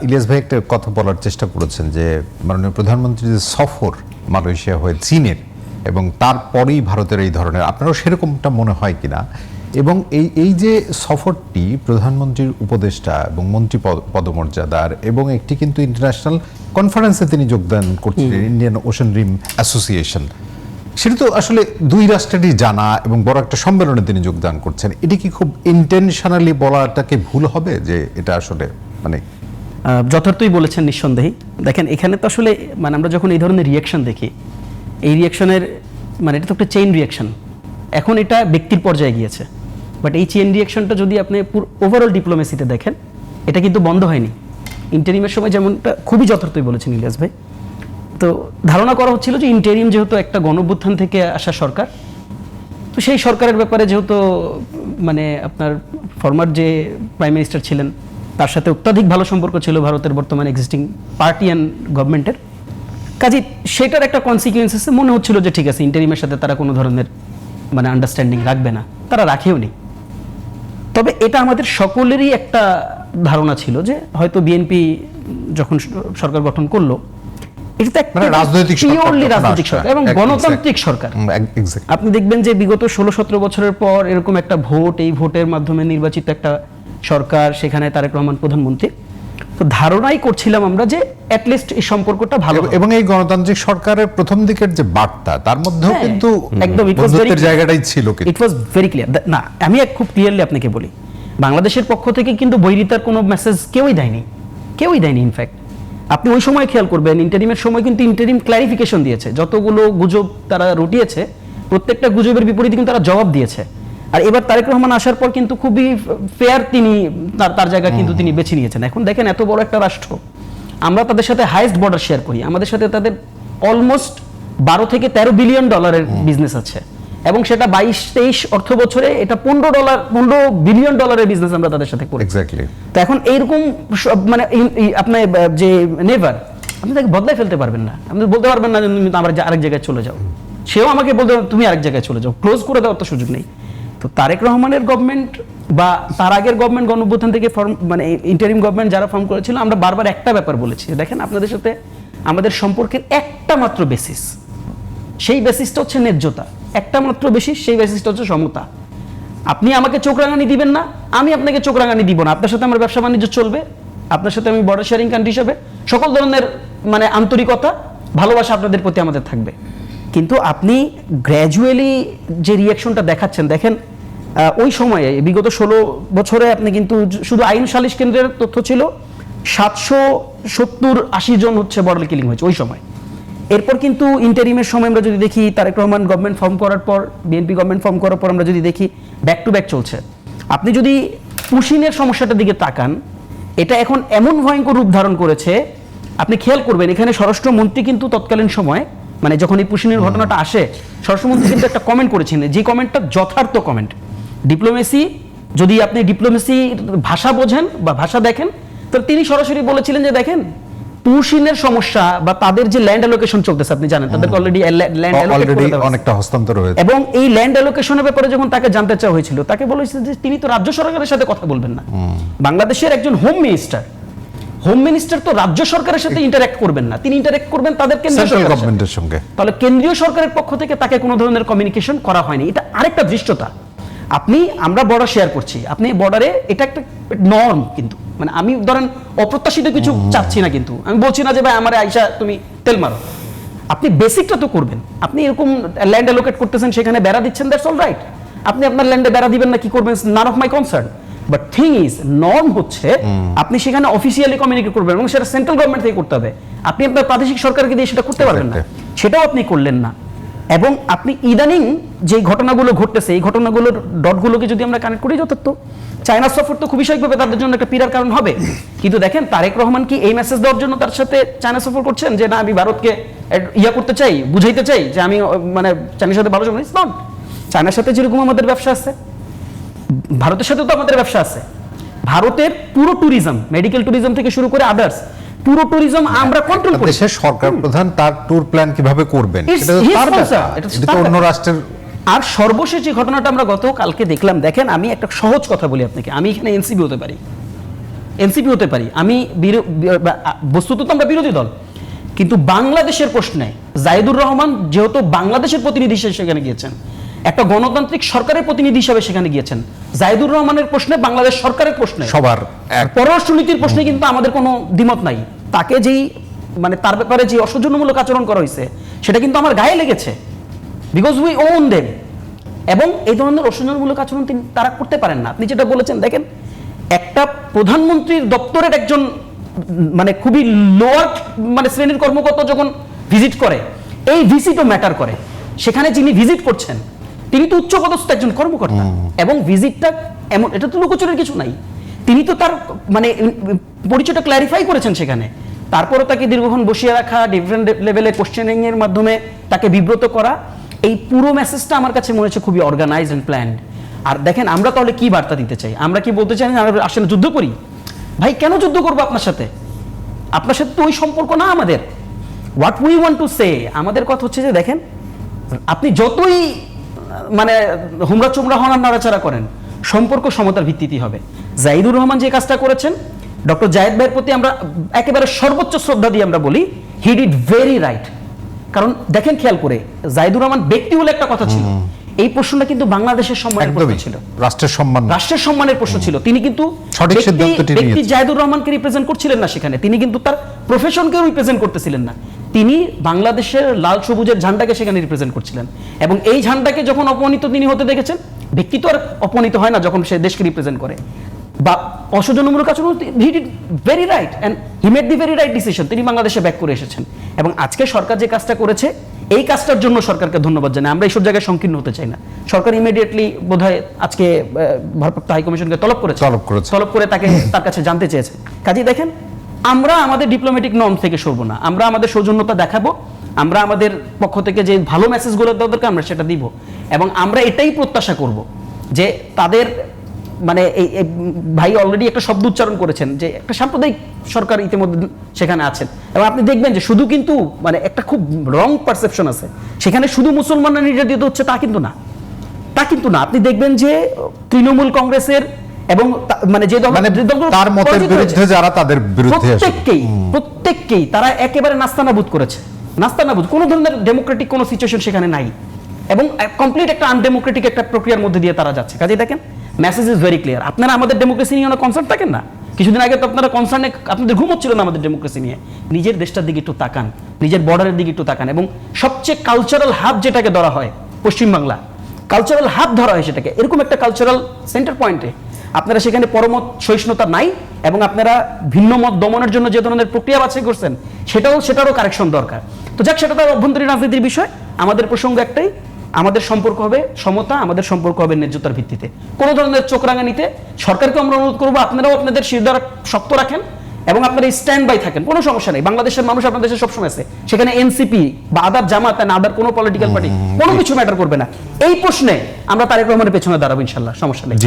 ইলিয়াস ভাই একটা কথা বলার চেষ্টা করেছেন যে মাননীয় প্রধানমন্ত্রীর যে সফর মালয়েশিয়া হয়ে চীনের এবং তারপরেই ভারতের এই ধরনের, আপনারও সেরকমটা মনে হয় কিনা, এবং এই যে সফরটি প্রধানমন্ত্রীর উপদেষ্টা এবং মন্ত্রী পদমর্যাদার এবং একটি কিন্তু ইন্টারন্যাশনাল কনফারেন্সে তিনি যোগদান করছিলেন, ইন্ডিয়ান ওশান রিম অ্যাসোসিয়েশন, সেটা তো আসলে দুই রাষ্ট্রেরই জানা এবং বড় একটা সম্মেলনে তিনি যোগদান করছেন। এটি কি খুব ইন্টেনশনালি বলাটাকে ভুল হবে যে এটা আসলে মানে? যথার্থই বলেছেন নিঃসন্দেহে। দেখেন এখানে তো আসলে মানে আমরা যখন এই ধরনের রিয়াকশন দেখি, এই রিয়াকশনের মানে এটা তো একটা চেইন রিয়াকশন, এখন এটা ব্যক্তির পর্যায়ে গিয়েছে, বাট এই চেইন রিয়াকশনটা যদি আপনি ওভারঅল ডিপ্লোমেসিতে দেখেন এটা কিন্তু বন্ধ হয়নি। ইন্টারিমের সময় যেমনটা খুবই যথার্থই বলেছেন ইলিয়াস ভাই, তো ধারণা করা হচ্ছিল যে ইন্টারিম যেহেতু একটা গণঅভ্যুত্থান থেকে আসা সরকার, তো সেই সরকারের ব্যাপারে যেহেতু মানে আপনার ফরমার যে প্রাইম মিনিস্টার ছিলেন তার সাথে অত্যাধিক ভালো সম্পর্ক ছিল ভারতের বর্তমান এক্সিস্টিং পার্টি অ্যান্ড গভর্নমেন্টের, কাজে সেটার একটা কনসিকুয়েন্সেসে মনে হচ্ছিল যে ঠিক আছে ইন্টারিমের সাথে তারা কোনো ধরনের মানে আন্ডারস্ট্যান্ডিং রাখবে না, তারা রাখেও নি। তবে এটা আমাদের সকলেরই একটা ধারণা ছিল যে হয়তো বিএনপি যখন সরকার গঠন করলো, এটা তো একটা রাজনৈতিক সরকার এবং গণতান্ত্রিক সরকার। আপনি দেখবেন যে বিগত 16-17 বছরের পর এরকম একটা ভোট, এই ভোটের মাধ্যমে নির্বাচিত একটা সরকার, সেখানে তারেক রহমান প্রধানমন্ত্রী, তো ধারণাই করছিলাম আমরা যে অ্যাটলিস্ট এই সম্পর্কটা ভালো। এবং এই গণতান্ত্রিক সরকারের প্রথম দিকের যে বার্তা তার মধ্যেও কিন্তু একদম বন্ধুত্বের জায়গাটাই ছিল, ইট ওয়াজ ভেরি ক্লিয়ার। না আমি খুব ক্লিয়ারলি আপনাকে বলি, বাংলাদেশের পক্ষ থেকে কিন্তু বৈরিতার কোনো মেসেজ কেউই দেয়নি। ইনফ্যাক্ট আপনি ওই সময় খেয়াল করবেন ইন্টারিমের সময় কিন্তু ইন্টারিম ক্লারিফিকেশন দিয়েছে, যতগুলো গুজব তারা রটিয়েছে প্রত্যেকটা গুজবের বিপরীতে কিন্তু তারা জবাব দিয়েছে। আর এবার তারেক রহমান আসার পর কিন্তু খুবই ফেয়ার তিনি তার জায়গা কিন্তু তিনি বেছে নিয়েছেন। এখন দেখেন এত বড় একটা রাষ্ট্র, আমরা তাদের সাথে হাইয়েস্ট বর্ডার শেয়ার করি, আমাদের সাথে তাদের অলমোস্ট 12 থেকে 13 বিলিয়ন ডলারের বিজনেস আছে, এবং সেটা 22-23 অর্থ বছরে এটা 15 বিলিয়ন ডলারের বিজনেস আমরা তাদের সাথে করি। এক্স্যাক্টলি। তো এখন এইরকম মানে আপনার যে নেভার আপনি তাকে বদলাই ফেলতে পারবেন না, আপনি বলতে পারবেন না যে তুমি আমার আরেক জায়গায় চলে যাও, সেও আমাকে বলতে তুমি আরেক জায়গায় চলে যাও, ক্লোজ করে দেওয়ার তো সুযোগ নেই। তো তারেক রহমানের গভর্নমেন্ট বা তার আগের গভর্নমেন্ট গণঅভ্যুত্থান থেকে মানে ইন্টারিম গভর্নমেন্ট যারা ফর্ম করেছিল, আমরা বারবার একটা ব্যাপার বলেছি, দেখেন আপনাদের সাথে আমাদের সম্পর্কের একটা মাত্র বেসিস, সেই বেসিসটা হচ্ছে ন্যায্যতা, একটা মাত্র বেসিস, সেই বেসিসটা হচ্ছে সমতা। আপনি আমাকে চোখ রাঙানি দিবেন না, আমি আপনাকে চোখ রাঙানি দিব না, আপনার সাথে আমার ব্যবসা বাণিজ্য চলবে, আপনার সাথে আমি বর্ডার শেয়ারিং কান্ট্রি হিসেবে সকল ধরনের মানে আন্তরিকতা ভালোবাসা আপনাদের প্রতি আমাদের থাকবে। কিন্তু আপনি গ্র্যাজুয়ালি যে রিয়াকশনটা দেখাচ্ছেন, দেখেন ওই সময়ে বিগত 16 বছরে আপনি কিন্তু শুধু আইন সালিশ কেন্দ্রের তথ্য ছিল 770-80 জন হচ্ছে বর্ডার কিলিং হয়েছে ওই সময়। এরপর কিন্তু ইন্টারিমের সময় আমরা যদি দেখি তারেক রহমান গভর্নমেন্ট ফর্ম করার পর, বিএনপি গভর্নমেন্ট ফর্ম করার পর আমরা যদি দেখি ব্যাক টু ব্যাক চলছে। আপনি যদি পুশিনের সমস্যাটার দিকে তাকান, এটা এখন এমন ভয়ঙ্কর রূপ ধারণ করেছে, আপনি খেয়াল করবেন এখানে স্বরাষ্ট্রমন্ত্রী কিন্তু তৎকালীন সময় মানে যখন এই পুশিনের ঘটনাটা আসে, স্বরাষ্ট্রমন্ত্রী কিন্তু একটা কমেন্ট করেছেন, যে কমেন্টটা যথার্থ কমেন্ট। ডিপ্লোমেসি, যদি আপনি ডিপ্লোমেসি ভাষা বোঝেন বা ভাষা দেখেন, তো তিনি সরাসরি বলেছিলেন যে দেখেন পুশিনের সমস্যা বা তাদের যে ল্যান্ড অ্যালোকেশন চলতেছে, আপনি জানেন তাদের অলরেডি ল্যান্ড অনেকটা হস্তান্তর হয়েছে, এবং এই ল্যান্ড অ্যালোকেশনের ব্যাপারে যখন তাকে জানতে চাওয়া হয়েছিল, তাকে বলেছিল যে তিনি তো রাজ্য সরকারের সাথে কথা বলবেন না, বাংলাদেশের একজন হোম মিনিস্টার তো রাজ্য সরকারের সাথে ইন্টারঅ্যাক্ট করবেন না, তিনি ইন্টারঅ্যাক্ট করবেন তাদের কেন্দ্রীয় গভর্নমেন্টের সঙ্গে। তাহলে কেন্দ্রীয় সরকারের পক্ষ থেকে তাকে কোনো ধরনের কমিউনিকেশন করা হয়নি, এটা আরেকটা দৃশ্যতা। আমরা বর্ডার শেয়ার করছি, আপনি বর্ডারে, এটা একটা নর্ম, কিন্তু মানে আমি ধরেন অপ্রত্যাশিত কিছু চাচ্ছি না, কিন্তু আমি বলছি না যে ভাই আমার আইসা তুমি তেল মারো, আপনি বেসিকটা তো করবেন। আপনি এরকম ল্যান্ড অ্যালোকেট করতেছেন, সেখানে বেড়া দিচ্ছেন, দ্যাটস অল রাইট, আপনি আপনার ল্যান্ডে বেড়া দিবেন না, কি করবেন, none of my concern. But thing is, norm হচ্ছে আপনি সেখানে অফিসিয়ালি কমিউনিকেট করবেন, এবং সেটা সেন্ট্রাল গভর্নমেন্ট থেকে করতে হবে। আপনি আপনার প্রাদেশিক সরকারকে দিয়ে সেটা করতে পারবেন না, সেটাও আপনি করলেন না। এবং আপনি ইদানিং যে ঘটনাগুলো ঘটতেছে, এই ঘটনাগুলোর ডটগুলোকে যদি আমরা কানেক্ট করি, যথার্থ চায়না সফর তো খুবই স্বাভাবিকভাবে তাদের জন্য একটা পীড়ার কারণ হবে, কিন্তু দেখেন তারেক রহমান কি এই মেসেজ দেওয়ার জন্য তার সাথে চায়না সফর করছেন যে না আমি ভারতকে করতে চাই, বুঝাইতে চাই যে আমি মানে চায়নার সাথে ভালো সম্পর্ক? নট। চায়নার সাথে যেরকম আমাদের ব্যবসা আছে, ভারতের সাথেও তো আমাদের ব্যবসা আছে। ভারতের পুরো ট্যুরিজম, মেডিকেল ট্যুরিজম থেকে শুরু করে আদার্স পুরো ট্যুরিজম আমরা কন্ট্রোল করি। দেশের সরকার প্রধান তার ট্যুর প্ল্যান কিভাবে করবেন এটা তো অন্য রাষ্ট্রের। আর সর্বশেষ যে ঘটনাটা আমরা গতকালকে দেখলাম, দেখেন আমি একটা সহজ কথা বলি আপনাকে, আমি এখানে এনসিবি হতে পারি, এনসিপি হতে পারি, আমি বস্তুত তো আমরা বিরোধী দল, কিন্তু বাংলাদেশের প্রশ্নে জাহিদুর রহমান যেহেতু বাংলাদেশের প্রতিনিধি হিসেবে সেখানে গিয়েছেন, একটা গণতান্ত্রিক সরকারের প্রতিনিধি হিসেবে সেখানে গিয়েছেন, জাহিদুর রহমানের প্রশ্নে, বাংলাদেশ সরকারের প্রশ্নে, সবার এক পররাষ্ট্রনীতির প্রশ্নে কিন্তু আমাদের কোনো দ্বিমত নাই। তাকে যেই মানে তার ব্যাপারে যে অসৌজন্যমূলক আচরণ করা হয়েছে সেটা কিন্তু আমার গায়ে লেগেছে, বিকজ উই ওন দেম। এবং এই ধরনের অসৌজন্যমূলক আচরণ তারা করতে পারেন না। আপনি যেটা বলেছেন, দেখেন একটা প্রধানমন্ত্রীর দপ্তরের একজন মানে খুবই লোয়ার মানে শ্রেণীর কর্মকর্তা যখন ভিজিট করে, এই ভিজিটও ম্যাটার করে। সেখানে যিনি ভিজিট করছেন তিনি তো উচ্চপদস্থ একজন কর্মকর্তা, এবং ভিজিটটা এমন, এটা তো লুকোচুরির কিছু নাই, তিনি তো তার মানে পরিচয়টা ক্ল্যারিফাই করেছেন সেখানে। তারপরে তাকে দীর্ঘক্ষণ বসিয়ে রাখা, ডিফারেন্ট লেভেলে কোশ্চেনিং এর মাধ্যমে তাকে বিব্রত করা, এই পুরো মেসেজটা আমার কাছে মনে হচ্ছে খুবই অর্গানাইজড এন্ড প্ল্যান্ড। আর দেখেন আমরা তাহলে কি বার্তা দিতে চাই? আমরা কি বলতে চাই আমরা আসলে যুদ্ধ করি? ভাই কেন যুদ্ধ করবো আপনার সাথে? আপনার সাথে তো ওই সম্পর্ক না আমাদের। What we want to say, আমাদের কথা হচ্ছে যে দেখেন, আপনি যতই মানে হুমরা চুমরা হন আর নাড়াচাড়া করেন, সম্পর্ক সমতার ভিত্তিতে হবে। জাহিদুর রহমান যে কাজটা করেছেন, ডক্টর জায়েদ ভাইয়ের প্রতি আমরা একেবারে সর্বোচ্চ শ্রদ্ধা দিয়ে আমরা বলি হি ডিড ভেরি রাইট। কারণ দেখেন খেয়াল করে, জাহিদুর রহমান ব্যক্তি বলে একটা কথা ছিল, এই প্রশ্নটা কিন্তু বাংলাদেশের সম্মানের প্রশ্ন ছিল, রাষ্ট্রের সম্মান, রাষ্ট্রের সম্মানের প্রশ্ন ছিল। তিনি কিন্তু সঠিক সিদ্ধান্তটি ব্যক্তি নিয়েছেন। জাহিদুর রহমানকে রিপ্রেজেন্ট করছিলেন না সেখানে, তিনি কিন্তু তার প্রফেশনকে রিপ্রেজেন্ট করতেছিলেন না, তিনি বাংলাদেশের লাল সবুজের ঝান্ডাকে সেখানে রিপ্রেজেন্ট করছিলেন। এবং এই ঝান্ডাকে যখন অপমানিত তিনি হতে দেখেছেন, ব্যক্তি তো আর অপমানিত হয় না যখন সে দেশকে রিপ্রেজেন্ট করে, বা অসৌজন্যমূলক আচরণ, he did very right and he made the very right decision. তিনি বাংলাদেশে ব্যাক করে এসেছেন, এবং আজকে সরকার যে কাজটা করেছে, এই কাজটার জন্য সরকারকে ধন্যবাদ জানাই। আমরা এইসব জায়গায় সংকীর্ণ হতে চাই না। সরকার ইমিডিয়েটলি বোধহয় আজকে ভারপ্রাপ্ত হাইকমিশনকে তলব করে তাকে তার কাছে জানতে চেয়েছে। কাজেই দেখেন, আমরা আমাদের ডিপ্লোম্যাটিক নর্ম থেকে সরবো না, আমরা আমাদের সৌজন্যতা দেখাবো, আমরা আমাদের পক্ষ থেকে যে ভালো মেসেজগুলো দেওয়া দরকার আমরা সেটা দিব, এবং আমরা এটাই প্রত্যাশা করব যে তাদের মানে এই ভাই অলরেডি একটা শব্দ উচ্চারণ করেছেন যে একটা সাম্প্রদায়িক সরকার ইতিমধ্যে সেখানে আছেন, এবং আপনি দেখবেন যে শুধু কিন্তু মানে একটা খুব রং পারসেপশন আছে সেখানে, শুধু মুসলমানরা নির্যাতিত হচ্ছে তা কিন্তু না, তা কিন্তু না। আপনি দেখবেন যে তৃণমূল কংগ্রেসের এবং মানে যে তার মতের বিরুদ্ধে যারা, তাদের বিরুদ্ধে প্রত্যেককেই তারা একেবারে নাস্তানাবুদ করেছে, নাস্তানাবুদ। কোনো ধরনের ডেমোক্রেটিক কোনো সিচুয়েশন সেখানে নাই, এবং কমপ্লিট একটা আনডেমোক্রেটিক একটা প্রক্রিয়ার মধ্যে দিয়ে তারা যাচ্ছে। কাজে দেখেন, মেসেজ ইজ ভেরি ক্লিয়ার। আপনারা আমাদের ডেমোক্রেসি নিয়ে কনসার্ন থাকেন না? কিছুদিন আগে তো আপনারা কনসার্নে, আপনাদের ঘুম হচ্ছিল না আমাদের ডেমোক্রেসি নিয়ে। নিজের দেশটার দিকে একটু তাকান, নিজের বর্ডারের দিকে একটু তাকান, এবং সবচেয়ে কালচারাল হাব যেটাকে ধরা হয় পশ্চিমবাংলা, কালচারাল হাব ধরা হয় সেটাকে, এরকম একটা কালচারাল সেন্টার পয়েন্টে আপনারা সেখানে পরমত সহিষ্ণুতা নাই, এবং আপনারা ভিন্ন মত দমনের জন্য যে ধরনের প্রক্রিয়া বাছাই করছেন সেটারও কারেকশন দরকার। তো যাক, সেটা তার অভ্যন্তরীণ রাজনীতির বিষয়। আমাদের প্রসঙ্গ একটাই, আমাদের সম্পর্ক হবে সমতা, আমাদের সম্পর্ক হবে ন্যায্যতার ভিত্তিতে। কোনো ধরনের চোখ রাঙানিতে সরকারকে আমরা অনুরোধ করবো, আপনারাও আপনাদের শিরদাঁড়া শক্ত রাখেন এবং আপনারা স্ট্যান্ড বাই থাকেন, কোনো সমস্যা নেই। বাংলাদেশের মানুষ আপনাদের দেশে সবসময় আছে, সেখানে এনসিপি বা আদার জামাত না আদার কোনো পলিটিক্যাল পার্টি কোনো কিছু ম্যাটার করবে না। এই প্রশ্নে আমরা তারেক রহমানের পেছনে দাঁড়াবো ইনশাল্লাহ, সমস্যা নেই।